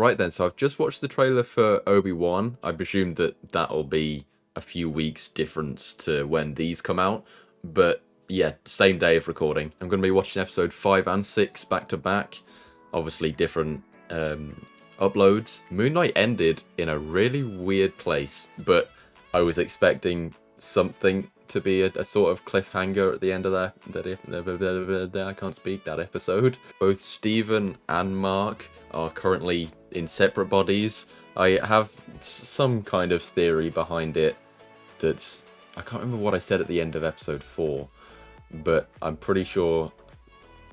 Right then, so I've just watched the trailer for Obi-Wan. I presume that that'll be a few weeks difference to when these come out. But yeah, same day of recording. I'm going to be watching episode 5 and 6 back to back. Obviously different uploads. Moon Knight ended in a really weird place, but I was expecting something to be a sort of cliffhanger at the end of that I can't speak, that episode. Both Steven and Mark are currently in separate bodies. I have some kind of theory behind it that's, I can't remember what I said at the end of episode 4, but I'm pretty sure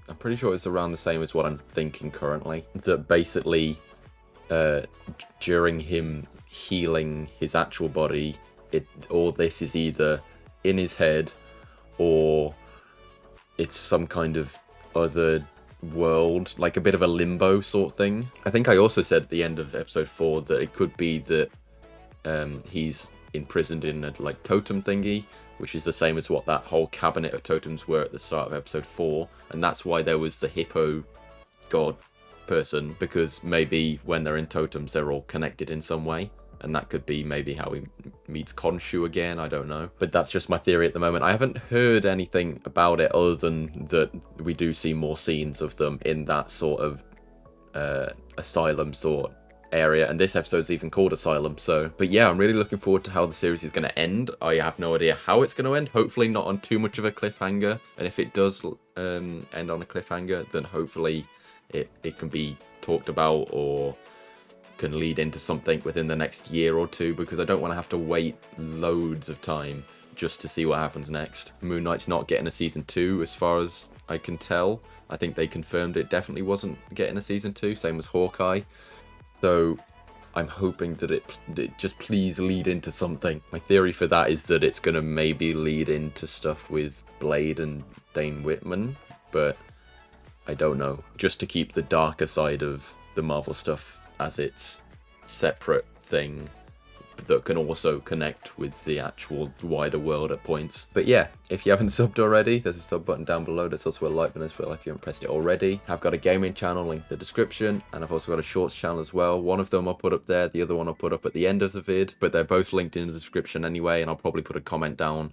it's around the same as what I'm thinking currently. That basically, during him healing his actual body, all this is either in his head or it's some kind of other world, like a bit of a limbo sort of thing. I think I also said at the end of episode 4 that it could be that he's imprisoned in a like totem thingy, which is the same as what that whole cabinet of totems were at the start of episode 4, and that's why there was the hippo god person, because maybe when they're in totems they're all connected in some way, and that could be maybe how he meets Khonshu again, I don't know. But that's just my theory at the moment. I haven't heard anything about it other than that we do see more scenes of them in that sort of asylum sort area, and this episode's even called Asylum. So, but yeah, I'm really looking forward to how the series is going to end. I have no idea how it's going to end. Hopefully not on too much of a cliffhanger, and if it does end on a cliffhanger, then hopefully it can be talked about or can lead into something within the next year or two, because I don't want to have to wait loads of time just to see what happens next. Moon Knight's not getting a season 2 as far as I can tell. I think they confirmed it definitely wasn't getting a season 2, same as Hawkeye. So I'm hoping that it just please lead into something. My theory for that is that it's going to maybe lead into stuff with Blade and Dane Whitman, but I don't know. Just to keep the darker side of the Marvel stuff as its separate thing that can also connect with the actual wider world at points. But yeah, if you haven't subbed already, there's a sub button down below. There's also a like button as well if you haven't pressed it already. I've got a gaming channel, link in the description, and I've also got a shorts channel as well. One of them I'll put up there, the other one I'll put up at the end of the vid, but they're both linked in the description anyway, and I'll probably put a comment down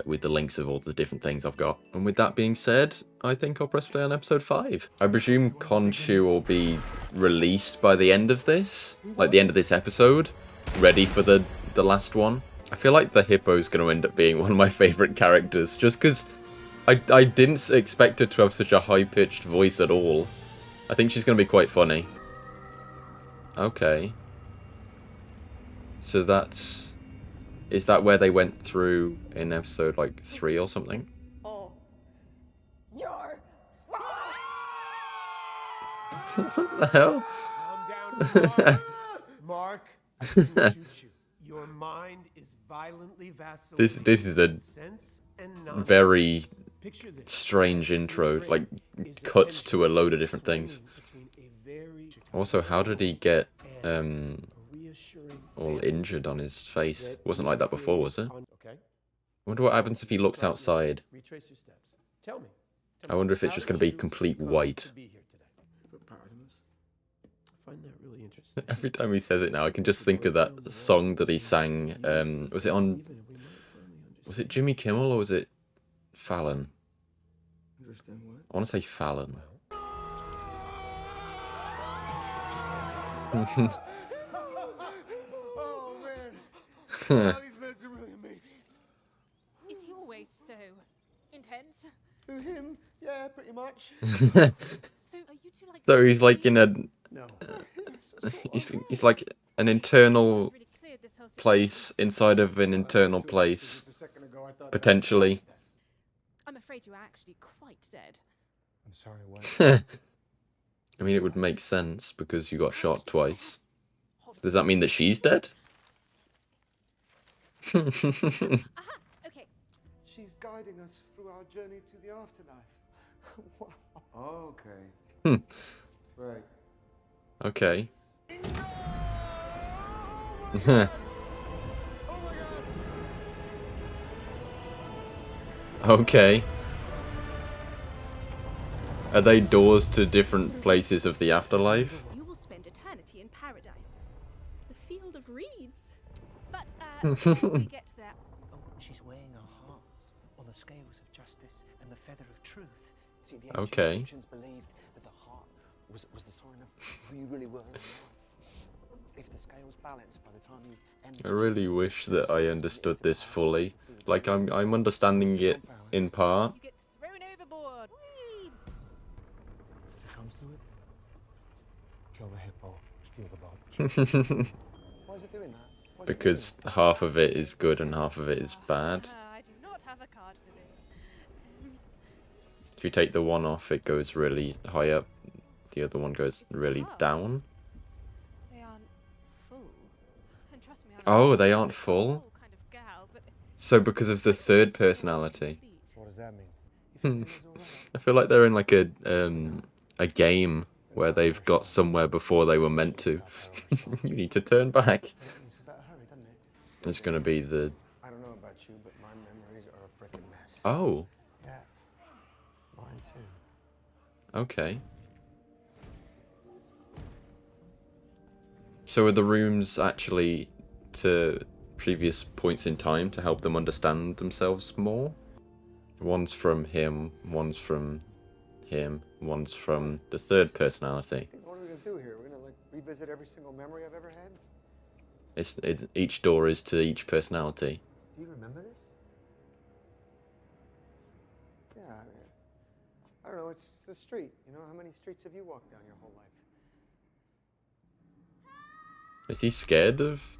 with the links of all the different things I've got. And with that being said, I think I'll press play on episode 5. I presume Khonshu will be released by the end of this, like the end of this episode, ready for the last one. I feel like the hippo's going to end up being one of my favourite characters, just because I didn't expect her to have such a high-pitched voice at all. I think she's going to be quite funny. Okay. So that's... Is that where they went through in episode, like, 3 or something? Oh. You're... What the hell? Calm down, Mark. I didn't shoot you. Your mind is violently vacillating. This is a very strange intro, like, cuts to a load of different things. Also, how did he get, all injured on his face? It wasn't like that before, was it? I wonder what happens if he looks outside. I wonder if it's just going to be complete white. Every time he says it now, I can just think of that song that he sang. Was it Jimmy Kimmel or was it Fallon? I want to say Fallon. Oh man, these minutes are really amazing. Is he always so intense? Him? Yeah, pretty much. So are you two like... So he's like in a... No. He's like an internal place inside of an internal place, potentially. I'm afraid you're actually quite dead. I'm sorry, what? I mean, it would make sense because you got shot twice. Does that mean that she's dead? Aha, okay. She's guiding us through our journey to the afterlife. Wow. Okay. Right. Okay. Okay. Are they doors to different places of the afterlife? You will spend eternity paradise. The field of reeds. But, before we get there, Oh, she's weighing our hearts on the scales of justice and the feather of truth. See, the ancient Okay. Egyptians believed that the heart was the sign of who you really were in life. If the scales balanced by the time you ended, I really wish that I understood this fully. Like, I'm understanding it in part. you get thrown overboard. Whee! if it comes to it, kill the hippo, steal the boat. Why is it doing that? Why is it Because half of it is good and half of it is bad. I do not have a card for this. If you take the one off, it goes really high up. The other one goes really down. They aren't full. And trust me, I'm Oh, not they a aren't full? kind of gal, but So because of the third personality. What does that mean? You think Emma's all right? I feel like they're in like a game where they've got somewhere before they were meant to. You need to turn back. That means we better hurry, doesn't it? It's gonna be the... I don't know about you, but my memories are a frickin' mess. Oh, Yeah, mine too. okay. So are the rooms actually to previous points in time to help them understand themselves more? One's from him, one's from him, one's from the third personality. What are we gonna do here? We're gonna like revisit every single memory I've ever had? It's each door is to each personality. Do you remember this? Yeah, I don't know, it's a street. You know, how many streets have you walked down your whole life? Is he scared of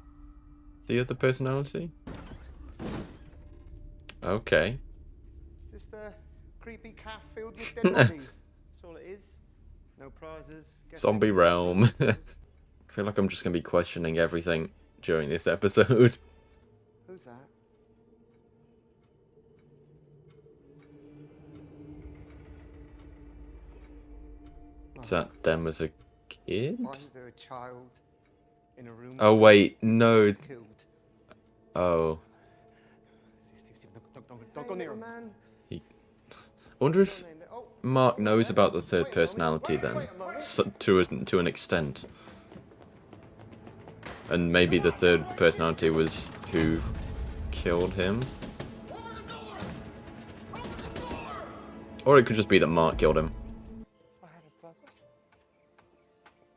the other personality? Okay. Just a creepy calf filled with dead bodies. That's all it is. No prizes. guess Zombie no realm. I prizes. feel like I'm just gonna be questioning everything during this episode. Who's that? Is that them as a kid? Why is there a child in a room? Oh wait, no. Killed. Oh. Steve, don't go near him. Man. I wonder if Oh, Mark knows about the third personality then, to an extent. And maybe the third personality was who killed him. Or it could just be that Mark killed him. I had a brother.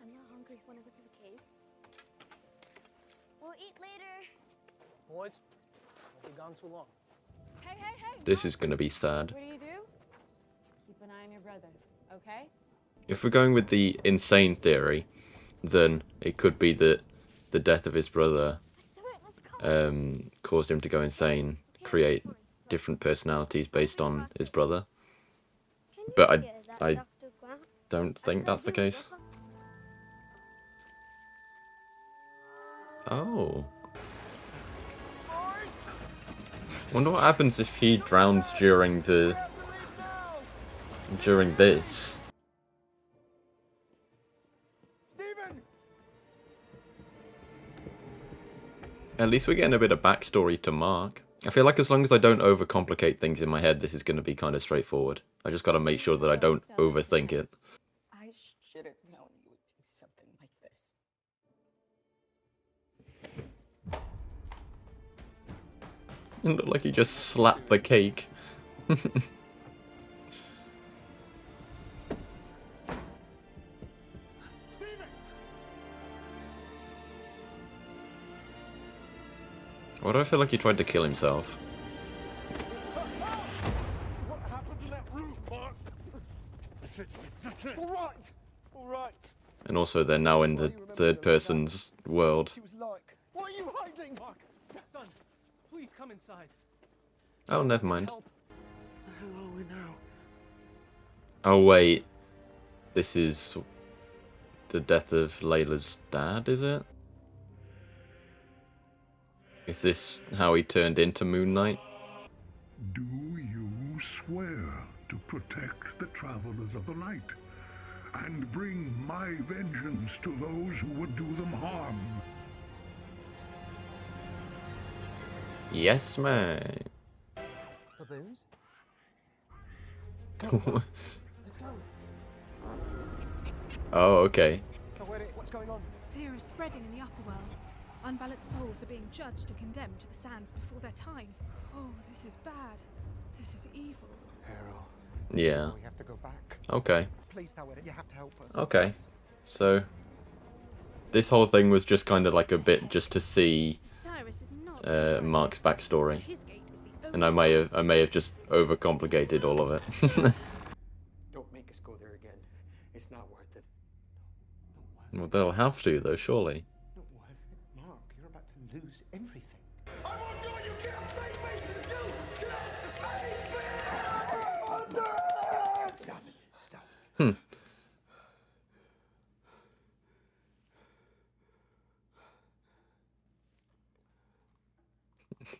I'm not hungry. Wanna go to the cave? We'll eat later. Boys, won't be gone too long. Hey, hey, hey! This is gonna be sad. What do you do? Keep an eye on your brother, okay? If we're going with the insane theory, then it could be that the death of his brother caused him to go insane, create different personalities based on his brother. But I don't think that's the case. Oh. Wonder what happens if he drowns during this. Steven! At least we're getting a bit of backstory to Mark. I feel like as long as I don't overcomplicate things in my head, this is going to be kind of straightforward. I just got to make sure that I don't overthink it. I should have known you would do something like this. It looked like he just slapped the cake. Steven! Why do I feel like he tried to kill himself? What happened in that room, Mark? All right. And also they're now in the third person's world. She was like, what are you hiding, Mark? Son, please come inside. Oh, never mind. Help. Hello, we know. Oh wait. This is the death of Layla's dad, is it? Is this how he turned into Moon Knight? Do you swear to protect the travelers of the light and bring my vengeance to those who would do them harm? Yes, man. Baboons? Let's go. Oh, okay. So what's going on? Fear is spreading in the upper world. Unbalanced souls are being judged and condemned to the sands before their time. Oh, this is bad. This is evil. Hero. Yeah. We have to go back. Okay. Please, Howard, you have to help us. Okay. So this whole thing was just kind of like a bit just to see Cyrus is not Mark's backstory, His gate is the and I may have just overcomplicated all of it. Don't make us go there again. It's not worth it. Well, they'll have to though, surely. Not worth it, Mark. You're about to lose everything. Stop it. Stop.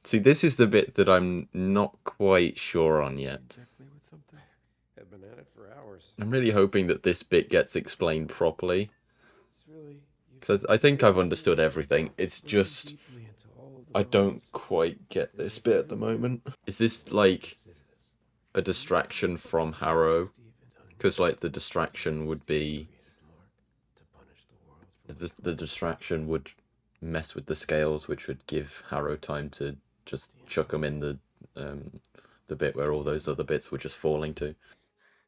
See, this is the bit that I'm not quite sure on yet. Inject me with something. I've been at it for hours. I'm really hoping that this bit gets explained properly. It's really. So I think I've understood everything. It's just Deeply into all the I don't roles. quite get this bit at the moment. Is this like a distraction from Harrow? Because like the distraction would be To punish the world. the distraction would mess with the scales, which would give Harrow time to just chuck them in the bit where all those other bits were just falling to.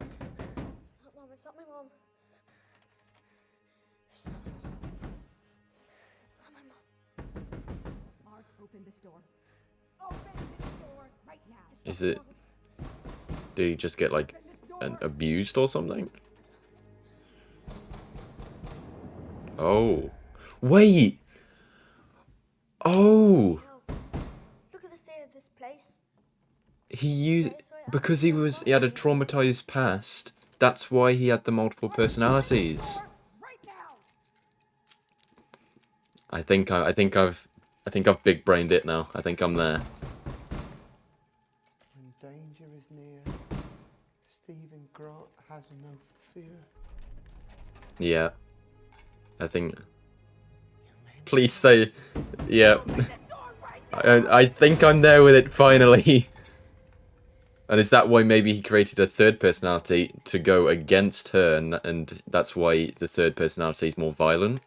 It's not Mum, it's not my mum. It's not my mum. It's not my mum. Mark, open this door. Open this door right now. Is it? Did he just get like abused or something? Oh, wait. Oh, Look at the state of this place. he used because he had a traumatized past. That's why he had the multiple personalities. Right now. I think I've big brained it now. I think I'm there. When danger is near, Stephen Grant has no fear. Yeah, I think. Please say, yeah. I think I'm there with it finally. And is that why maybe he created a third personality to go against her, and that's why the third personality is more violent?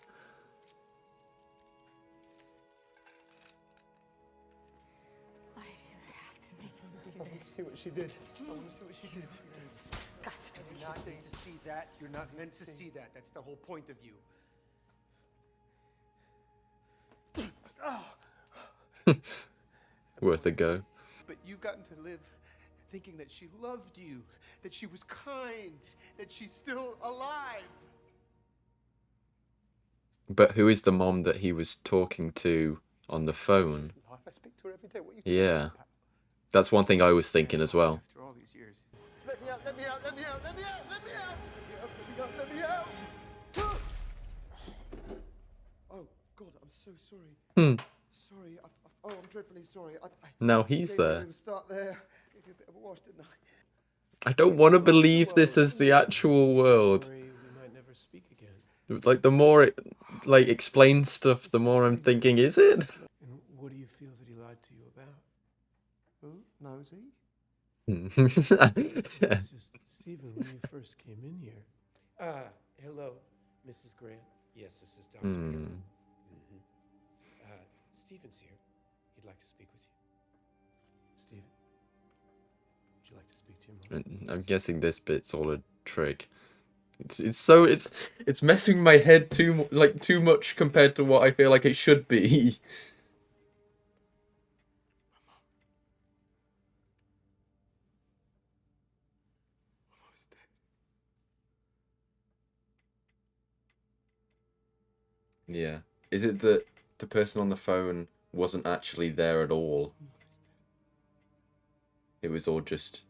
Why do you have to make him do I want to see what she did. I want to see what she did. disgusting? You're not meant to see that. You're not meant to see that. That's the whole point of you. Worth a go. But you've gotten to live thinking that she loved you, that she was kind, that she's still alive. But who is the mom that he was talking to on the phone? Life, I speak to her every day. What are you Yeah. talking about? That's one thing I was thinking as well. After all these years. Let me out, let me out, let me out, let me out, let me out! Let me out, let me out! Oh, God, I'm so sorry. Sorry, oh, I'm dreadfully sorry. Now he's Maybe there. we'll start there. Gave you a bit of a wash, didn't I? I don't want to believe this is the actual world. Worry, we might never speak again. Like, the more it like explains stuff, the more I'm thinking, is it? And what do you feel that he lied to you about? Who? Nosy? It's just, Stephen, when you first came in here. Hello, Mrs. Grant. Yes, this is Dr. Young. Stephen's here. He'd like to speak with you. Stephen, would you like to speak to your mom? I'm guessing this bit's all a trick. It's messing my head too much compared to what I feel like it should be. Yeah. Is it that the person on the phone wasn't actually there at all? It was all just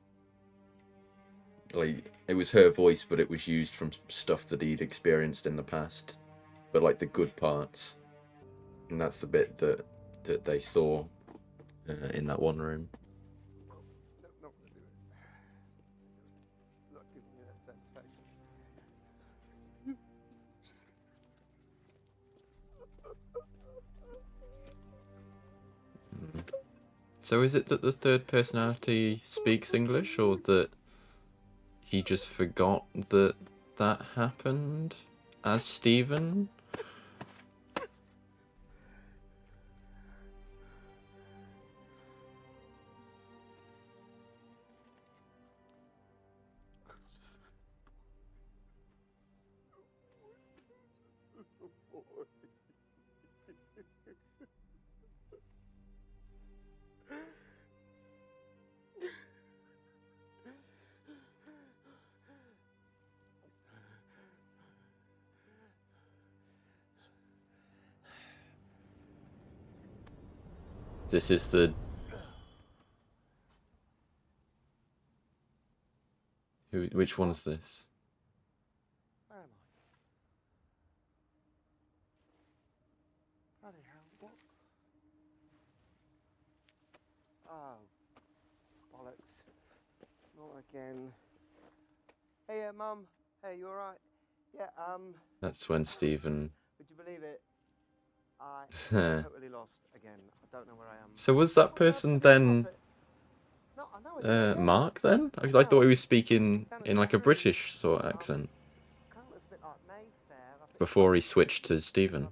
like, it was her voice, but it was used from stuff that he'd experienced in the past, but like the good parts. And that's the bit that they saw in that one room. No, not gonna do it. Not giving me that satisfaction. So is it that the third personality speaks English, or that he just forgot that happened as Stephen? boy. This is the... Which one's this? Where am I? Bloody hell, what? Oh, bollocks. Not again. Hey, Mum. Hey, you alright? Yeah, That's when Stephen... would you believe it? I'm totally lost again. I don't know where I am. So was that person then... No, I know it. Mark then? Because I thought he was speaking in like a British sort of accent. Kind of looks a bit like Mayfair. I think Before he switched to Stephen.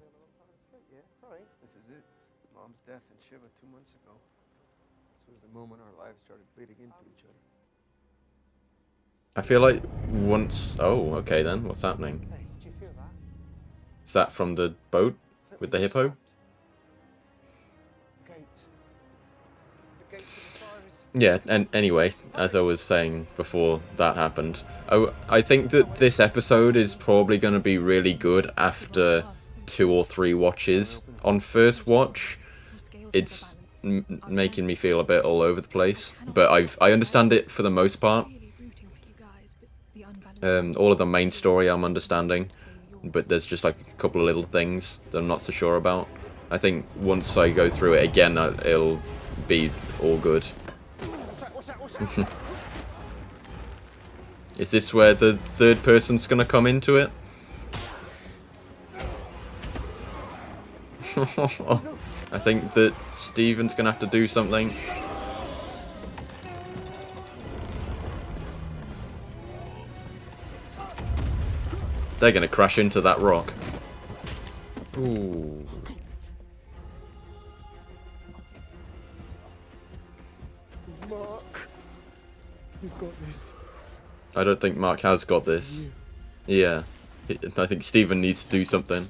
Yeah, sorry. This is it. Mom's death in Shiva 2 months ago. This was the moment our lives started bleeding into each other. I feel like once... Oh, okay then. What's happening? Hey, did you feel that? Is that from the boat with the hippo? Gates. The gates of the fires. Yeah, and anyway, as I was saying before that happened, I think that this episode is probably going to be really good after 2 or 3 watches. On first watch, it's making me feel a bit all over the place, but I understand it for the most part. All of the main story I'm understanding, but there's just like a couple of little things that I'm not so sure about. I think once I go through it again, it'll be all good. Is this where the third person's gonna come into it? I think that Stephen's gonna have to do something. They're gonna crash into that rock. Ooh. Mark, you've got this. I don't think Mark has got this. Yeah. I think Stephen needs to do something.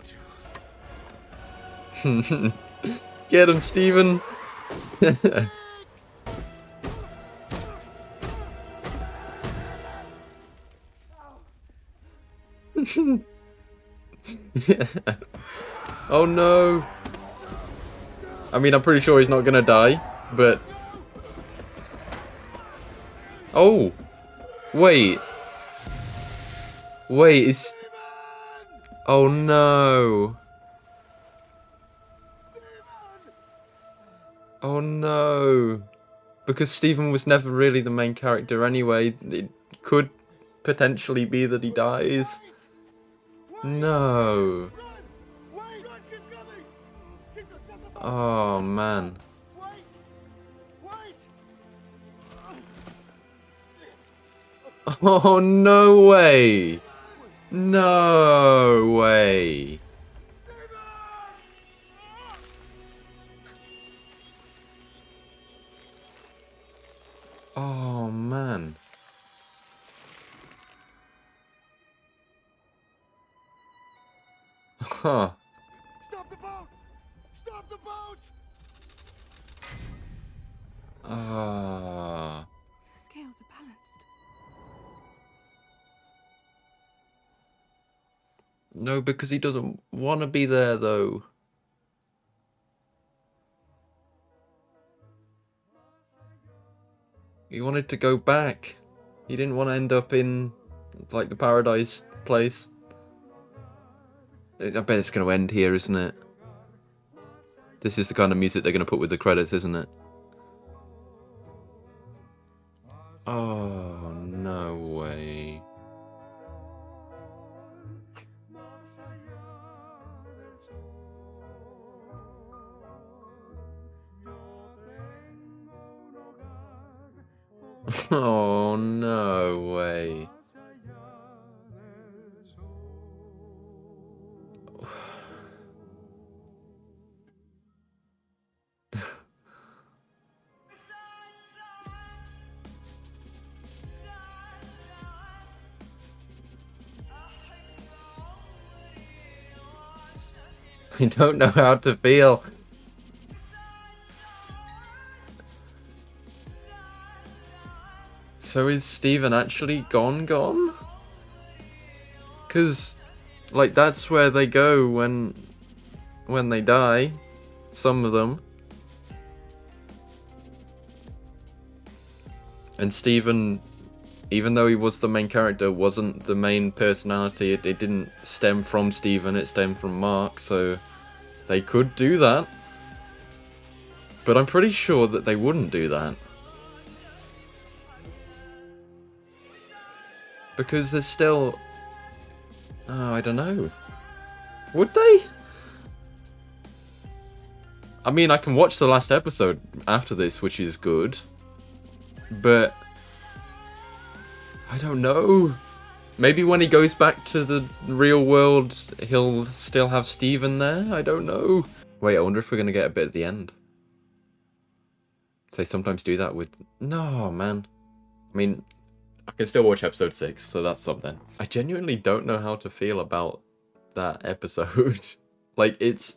Get him, Stephen! Yeah. Oh no! I mean, I'm pretty sure he's not gonna die, but... Oh! Wait! Wait, is... Oh no! Oh no! Because Stephen was never really the main character anyway. It could potentially be that he dies. No. Oh man. Oh no way. No way. Oh man. Huh. Stop the boat! Stop the boat! Ah. The scales are balanced. No, because he doesn't want to be there though. He wanted to go back. He didn't want to end up in like the paradise place. I bet it's going to end here, isn't it? This is the kind of music they're going to put with the credits, isn't it? Oh, no way. Oh, no way. I don't know how to feel. So is Steven actually gone? Because, like, that's where they go when they die. Some of them. And Steven, even though he was the main character, wasn't the main personality. It didn't stem from Steven, it stemmed from Mark, so they could do that. But I'm pretty sure that they wouldn't do that. Because there's still... Oh, I don't know. Would they? I mean, I can watch the last episode after this, which is good. But... I don't know. Maybe when he goes back to the real world, he'll still have Steven there? I don't know. Wait, I wonder if we're going to get a bit at the end. They sometimes do that with... No, man. I mean... I can still watch episode 6, so that's something. I genuinely don't know how to feel about that episode. Like, it's...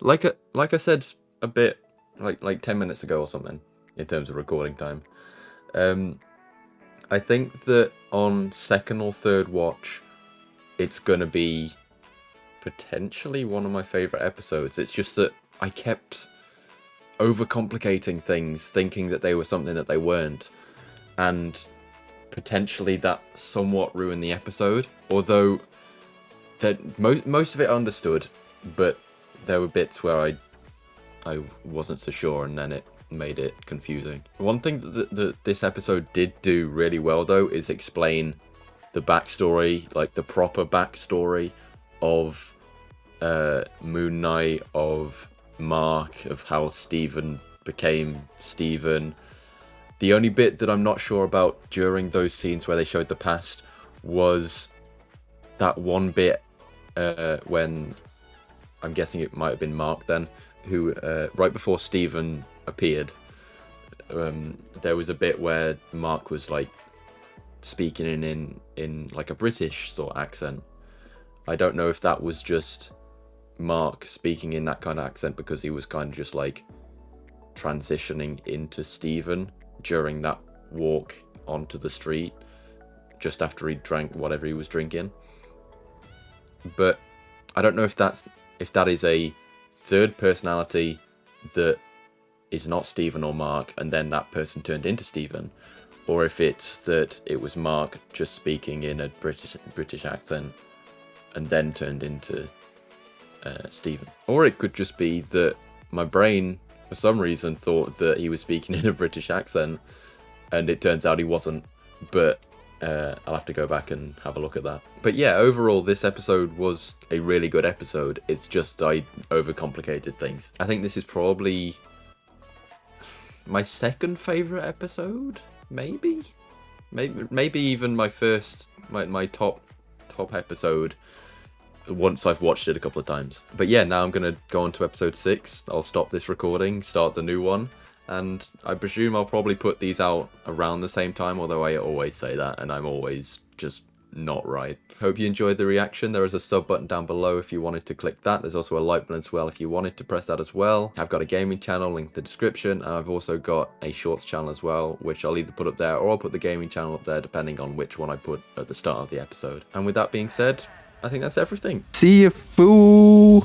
Like I said a bit, like 10 minutes ago or something, in terms of recording time. I think that on second or third watch, it's going to be potentially one of my favourite episodes. It's just that I kept overcomplicating things, thinking that they were something that they weren't, and potentially that somewhat ruined the episode. Although that most of it I understood, but there were bits where I wasn't so sure, and then it made it confusing. One thing that this episode did do really well, though, is explain the backstory, like the proper backstory of Moon Knight, of Mark, of how Steven became Steven. The only bit that I'm not sure about during those scenes where they showed the past was that one bit when, I'm guessing it might have been Mark then, who right before Steven appeared, there was a bit where Mark was like speaking in like a British sort of accent. I don't know if that was just Mark speaking in that kind of accent because he was kind of just like transitioning into Steven during that walk onto the street just after he drank whatever he was drinking. But I don't know if that is a third personality that is not Steven or Mark, and then that person turned into Steven, or if it's that it was Mark just speaking in a British accent and then turned into Steven. Or it could just be that my brain, for some reason, thought that he was speaking in a British accent, and it turns out he wasn't. But I'll have to go back and have a look at that. But yeah, overall, this episode was a really good episode. It's just I overcomplicated things. I think this is probably my second favourite episode, maybe even my first, my top episode once I've watched it a couple of times. But yeah, now I'm going to go on to episode 6. I'll stop this recording, start the new one, and I presume I'll probably put these out around the same time, although I always say that, and I'm always just not right. Hope you enjoyed the reaction. There is a sub button down below if you wanted to click that. There's also a like button as well if you wanted to press that as well. I've got a gaming channel, link in the description, and I've also got a shorts channel as well, which I'll either put up there or I'll put the gaming channel up there depending on which one I put at the start of the episode. And with that being said, I think that's everything. See you, fool!